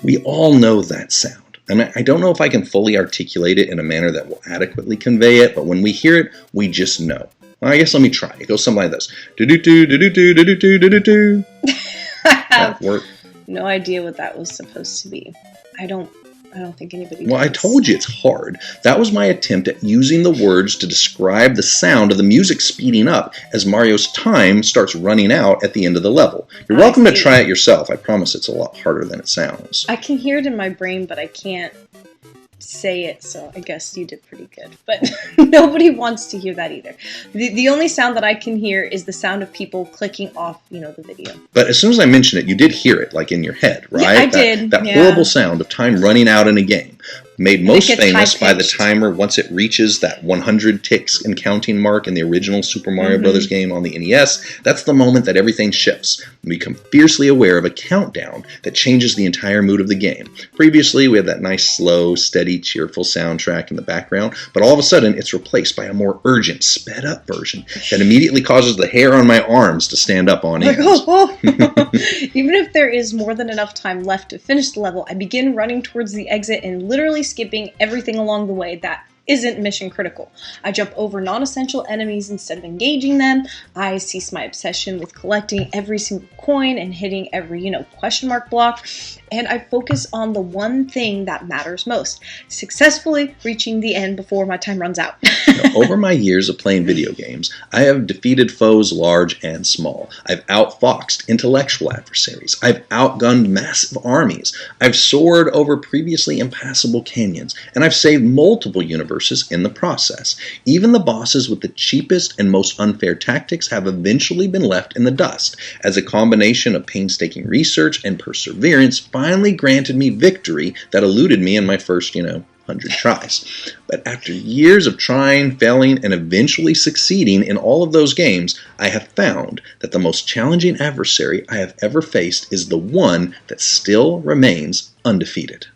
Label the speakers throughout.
Speaker 1: We all know that sound. And I don't know if I can fully articulate it in a manner that will adequately convey it, but when we hear it, we just know. Well, I guess let me try. It goes something like this. Do-do-do, do-do-do, do-do-do, do-do-do.
Speaker 2: I have no idea what that was supposed to be. I don't think anybody
Speaker 1: Well,
Speaker 2: does.
Speaker 1: I told you it's hard. That was my attempt at using the words to describe the sound of the music speeding up as Mario's time starts running out at the end of the level. You're welcome to try it yourself. I promise it's a lot harder than it sounds.
Speaker 2: I can hear it in my brain, but I can't say it, so I guess you did pretty good. But nobody wants to hear that either. The only sound that I can hear is the sound of people clicking off, the video.
Speaker 1: But as soon as I mentioned it, you did hear it, like in your head, right?
Speaker 2: Yeah, I did.
Speaker 1: That horrible sound of time running out in a game. Made most famous by the
Speaker 2: high-pitched.
Speaker 1: timer once it reaches that 100 ticks and counting mark in the original Super Mario Brothers game on the NES. That's the moment that everything shifts. We become fiercely aware of a countdown that changes the entire mood of the game. Previously, we had that nice, slow, steady, cheerful soundtrack in the background, but all of a sudden, it's replaced by a more urgent, sped-up version that immediately causes the hair on my arms to stand up on end.
Speaker 2: Even if there is more than enough time left to finish the level, I begin running towards the exit and literally skipping everything along the way that isn't mission critical. I jump over non-essential enemies instead of engaging them. I cease my obsession with collecting every single coin and hitting every, question mark block. And I focus on the one thing that matters most, successfully reaching the end before my time runs out.
Speaker 1: Over my years of playing video games, I have defeated foes large and small. I've outfoxed intellectual adversaries. I've outgunned massive armies. I've soared over previously impassable canyons. And I've saved multiple universes in the process. Even the bosses with the cheapest and most unfair tactics have eventually been left in the dust, as a combination of painstaking research and perseverance finally granted me victory that eluded me in my first, 100 tries. But after years of trying, failing, and eventually succeeding in all of those games, I have found that the most challenging adversary I have ever faced is the one that still remains undefeated.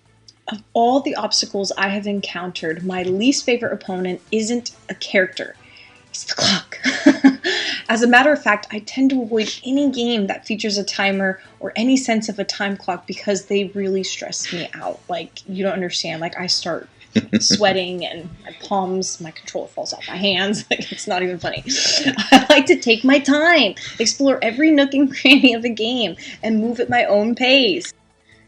Speaker 2: Of all the obstacles I have encountered, my least favorite opponent isn't a character. It's the clock. As a matter of fact, I tend to avoid any game that features a timer or any sense of a time clock because they really stress me out. Like, you don't understand. Like, I start sweating and my controller falls off my hands. Like, it's not even funny. I like to take my time, explore every nook and cranny of the game, and move at my own pace.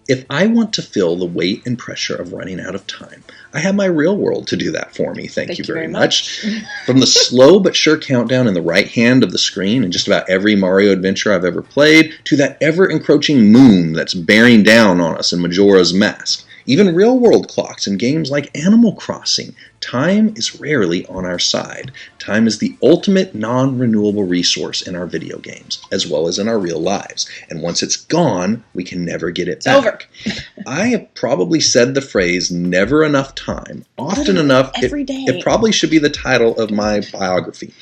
Speaker 1: If I want to feel the weight and pressure of running out of time, I have my real world to do that for me. Thank you very much. From the slow but sure countdown in the right hand of the screen in just about every Mario adventure I've ever played, to that ever-encroaching moon that's bearing down on us in Majora's Mask. Even real-world clocks in games like Animal Crossing, time is rarely on our side. Time is the ultimate non-renewable resource in our video games, as well as in our real lives. And once it's gone, we can never get it back.
Speaker 2: Over.
Speaker 1: I have probably said the phrase never enough time often enough.
Speaker 2: Every day.
Speaker 1: It probably should be the title of my biography,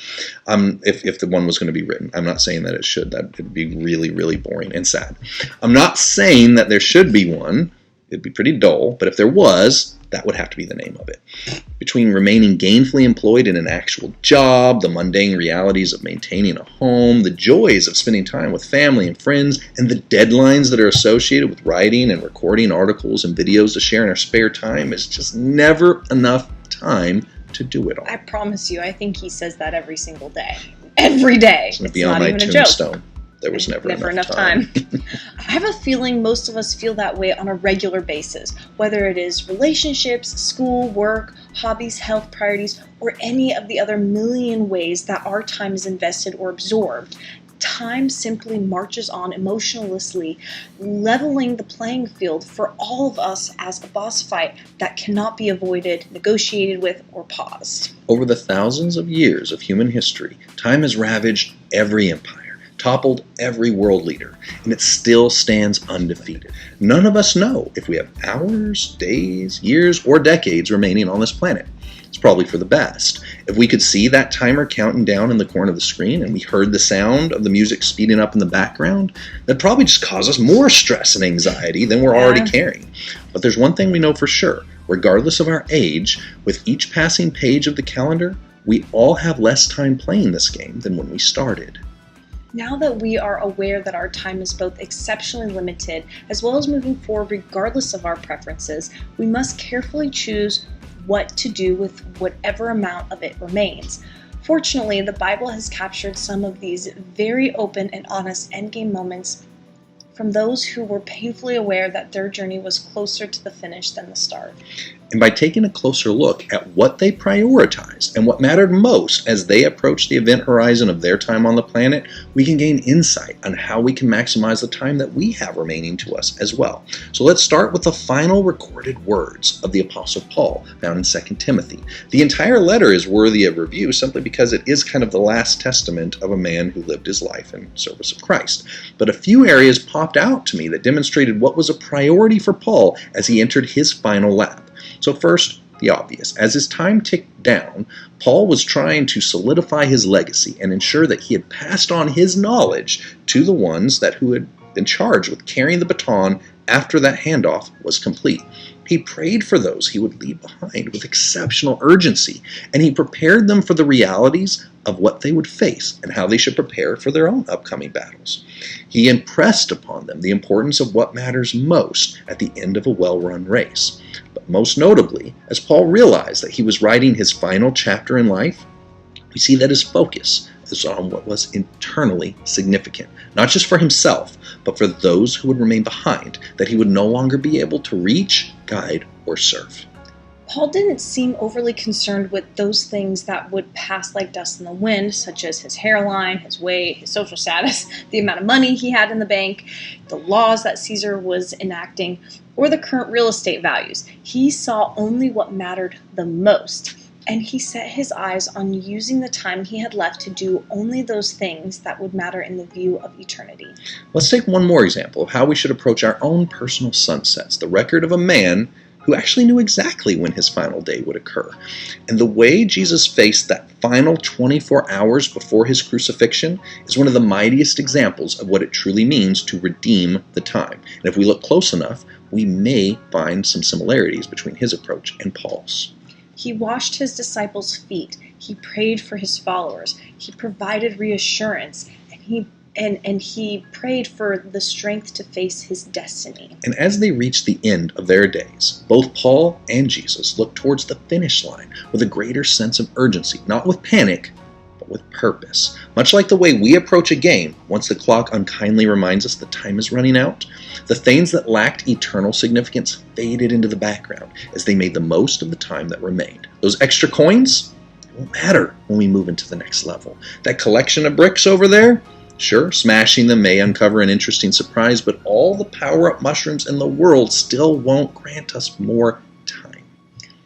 Speaker 1: if the one was going to be written. I'm not saying that it should. That would be really, really boring and sad. I'm not saying that there should be one. It'd be pretty dull, but if there was, that would have to be the name of it. Between remaining gainfully employed in an actual job, the mundane realities of maintaining a home, the joys of spending time with family and friends, and the deadlines that are associated with writing and recording articles and videos to share in our spare time, is just never enough time to do it all.
Speaker 2: I promise you, I think he says that every single day. Every day.
Speaker 1: It's going to be on my tombstone. There was never enough time.
Speaker 2: I have a feeling most of us feel that way on a regular basis, whether it is relationships, school, work, hobbies, health priorities, or any of the other million ways that our time is invested or absorbed. Time simply marches on emotionlessly, leveling the playing field for all of us as a boss fight that cannot be avoided, negotiated with, or paused.
Speaker 1: Over the thousands of years of human history, time has ravaged every empire, toppled every world leader, and it still stands undefeated. None of us know if we have hours, days, years, or decades remaining on this planet. It's probably for the best. If we could see that timer counting down in the corner of the screen and we heard the sound of the music speeding up in the background, that'd probably just cause us more stress and anxiety than we're already carrying. But there's one thing we know for sure. Regardless of our age, with each passing page of the calendar, we all have less time playing this game than when we started.
Speaker 2: Now that we are aware that our time is both exceptionally limited as well as moving forward regardless of our preferences, we must carefully choose what to do with whatever amount of it remains. Fortunately, the Bible has captured some of these very open and honest endgame moments from those who were painfully aware that their journey was closer to the finish than the start.
Speaker 1: And by taking a closer look at what they prioritized and what mattered most as they approached the event horizon of their time on the planet, we can gain insight on how we can maximize the time that we have remaining to us as well. So let's start with the final recorded words of the Apostle Paul found in 2 Timothy. The entire letter is worthy of review simply because it is kind of the last testament of a man who lived his life in service of Christ. But a few areas popped out to me that demonstrated what was a priority for Paul as he entered his final lap. So first, the obvious. As his time ticked down, Paul was trying to solidify his legacy and ensure that he had passed on his knowledge to the ones who had been charged with carrying the baton after that handoff was complete. He prayed for those he would leave behind with exceptional urgency, and he prepared them for the realities of what they would face and how they should prepare for their own upcoming battles. He impressed upon them the importance of what matters most at the end of a well-run race. But most notably, as Paul realized that he was writing his final chapter in life, we see that his focus is on what was internally significant, not just for himself, but for those who would remain behind, that he would no longer be able to reach, guide, or serve.
Speaker 2: Paul didn't seem overly concerned with those things that would pass like dust in the wind, such as his hairline, his weight, his social status, the amount of money he had in the bank, the laws that Caesar was enacting, or the current real estate values. He saw only what mattered the most, and he set his eyes on using the time he had left to do only those things that would matter in the view of eternity.
Speaker 1: Let's take one more example of how we should approach our own personal sunsets, the record of a man who actually knew exactly when his final day would occur. And the way Jesus faced that final 24 hours before his crucifixion is one of the mightiest examples of what it truly means to redeem the time. And if we look close enough, we may find some similarities between his approach and Paul's.
Speaker 2: He washed his disciples' feet. He prayed for his followers. He provided reassurance, and he prayed for the strength to face his destiny.
Speaker 1: And as they reached the end of their days, both Paul and Jesus looked towards the finish line with a greater sense of urgency, not with panic, but with purpose. Much like the way we approach a game, once the clock unkindly reminds us the time is running out, the things that lacked eternal significance faded into the background as they made the most of the time that remained. Those extra coins won't matter when we move into the next level. That collection of bricks over there, sure, smashing them may uncover an interesting surprise, but all the power-up mushrooms in the world still won't grant us more time.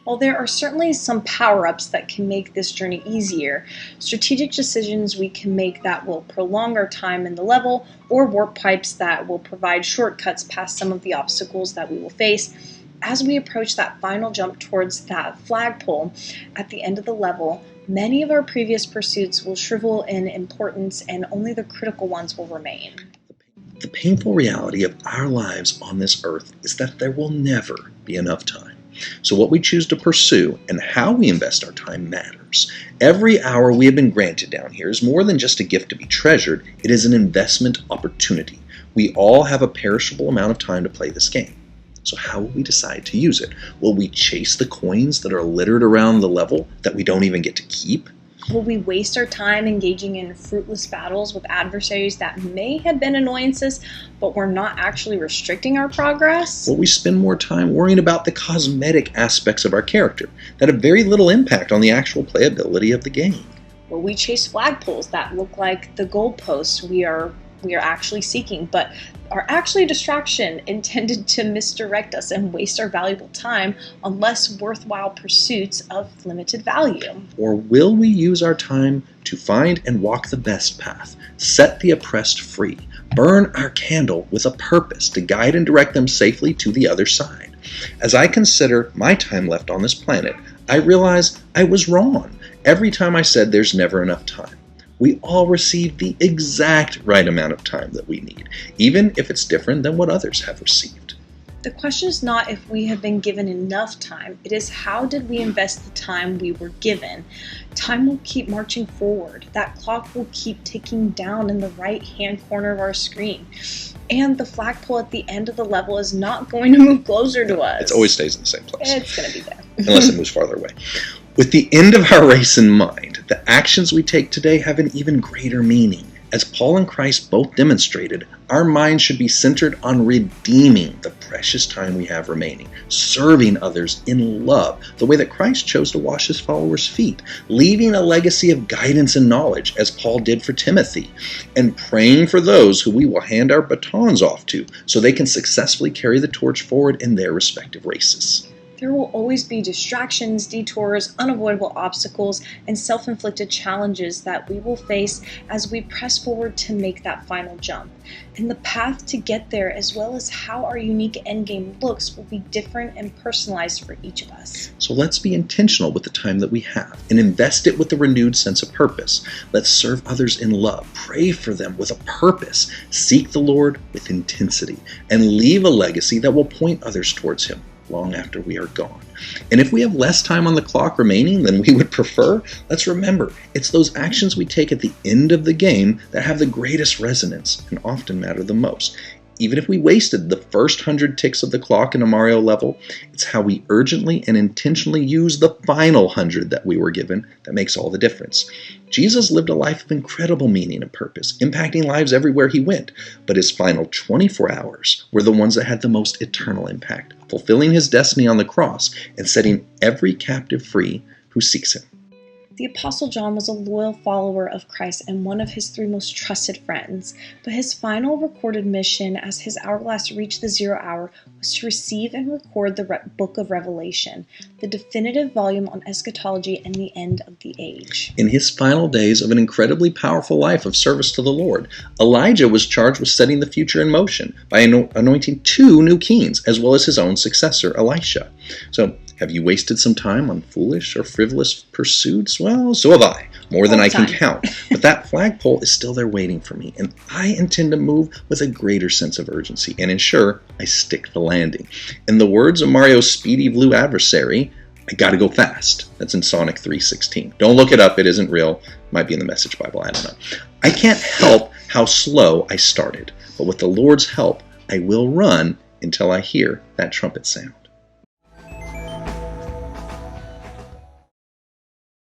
Speaker 2: While there are certainly some power-ups that can make this journey easier, strategic decisions we can make that will prolong our time in the level, or warp pipes that will provide shortcuts past some of the obstacles that we will face, as we approach that final jump towards that flagpole at the end of the level, many of our previous pursuits will shrivel in importance and only the critical ones will remain.
Speaker 1: The painful reality of our lives on this earth is that there will never be enough time. So what we choose to pursue and how we invest our time matters. Every hour we have been granted down here is more than just a gift to be treasured. It is an investment opportunity. We all have a perishable amount of time to play this game. So how will we decide to use it? Will we chase the coins that are littered around the level that we don't even get to keep?
Speaker 2: Will we waste our time engaging in fruitless battles with adversaries that may have been annoyances, but were not actually restricting our progress?
Speaker 1: Will we spend more time worrying about the cosmetic aspects of our character that have very little impact on the actual playability of the game?
Speaker 2: Will we chase flagpoles that look like the goalposts we are actually seeking, but are actually a distraction intended to misdirect us and waste our valuable time on less worthwhile pursuits of limited value?
Speaker 1: Or will we use our time to find and walk the best path, set the oppressed free, burn our candle with a purpose to guide and direct them safely to the other side? As I consider my time left on this planet, I realize I was wrong every time I said there's never enough time. We all receive the exact right amount of time that we need, even if it's different than what others have received.
Speaker 2: The question is not if we have been given enough time, it is how did we invest the time we were given. Time will keep marching forward. That clock will keep ticking down in the right-hand corner of our screen. And the flagpole at the end of the level is not going to move closer to us.
Speaker 1: It always stays in the same place.
Speaker 2: It's going to be there.
Speaker 1: Unless it moves farther away. With the end of our race in mind, the actions we take today have an even greater meaning. As Paul and Christ both demonstrated, our minds should be centered on redeeming the precious time we have remaining, serving others in love, the way that Christ chose to wash his followers' feet, leaving a legacy of guidance and knowledge, as Paul did for Timothy, and praying for those who we will hand our batons off to so they can successfully carry the torch forward in their respective races.
Speaker 2: There will always be distractions, detours, unavoidable obstacles, and self-inflicted challenges that we will face as we press forward to make that final jump. And the path to get there, as well as how our unique endgame looks, will be different and personalized for each of us.
Speaker 1: So let's be intentional with the time that we have and invest it with a renewed sense of purpose. Let's serve others in love, pray for them with a purpose, seek the Lord with intensity, and leave a legacy that will point others towards him long after we are gone. And if we have less time on the clock remaining than we would prefer, let's remember, it's those actions we take at the end of the game that have the greatest resonance and often matter the most. Even if we wasted the first 100 ticks of the clock in a Mario level, it's how we urgently and intentionally use the final 100 that we were given that makes all the difference. Jesus lived a life of incredible meaning and purpose, impacting lives everywhere he went, but his final 24 hours were the ones that had the most eternal impact, fulfilling his destiny on the cross and setting every captive free who seeks him.
Speaker 2: The Apostle John was a loyal follower of Christ and one of his 3 most trusted friends, but his final recorded mission as his hourglass reached the 0 hour was to receive and record the book of Revelation, the definitive volume on eschatology and the end of the age.
Speaker 1: In his final days of an incredibly powerful life of service to the Lord, Elijah was charged with setting the future in motion by anointing 2 new kings, as well as his own successor, Elisha. So, have you wasted some time on foolish or frivolous pursuits? Well, so have I, more than I can count. But that flagpole is still there waiting for me, and I intend to move with a greater sense of urgency and ensure I stick the landing. In the words of Mario's speedy blue adversary, I gotta go fast. That's in Sonic 3:16. Don't look it up, it isn't real. Might be in the Message Bible, I don't know. I can't help how slow I started, but with the Lord's help, I will run until I hear that trumpet sound.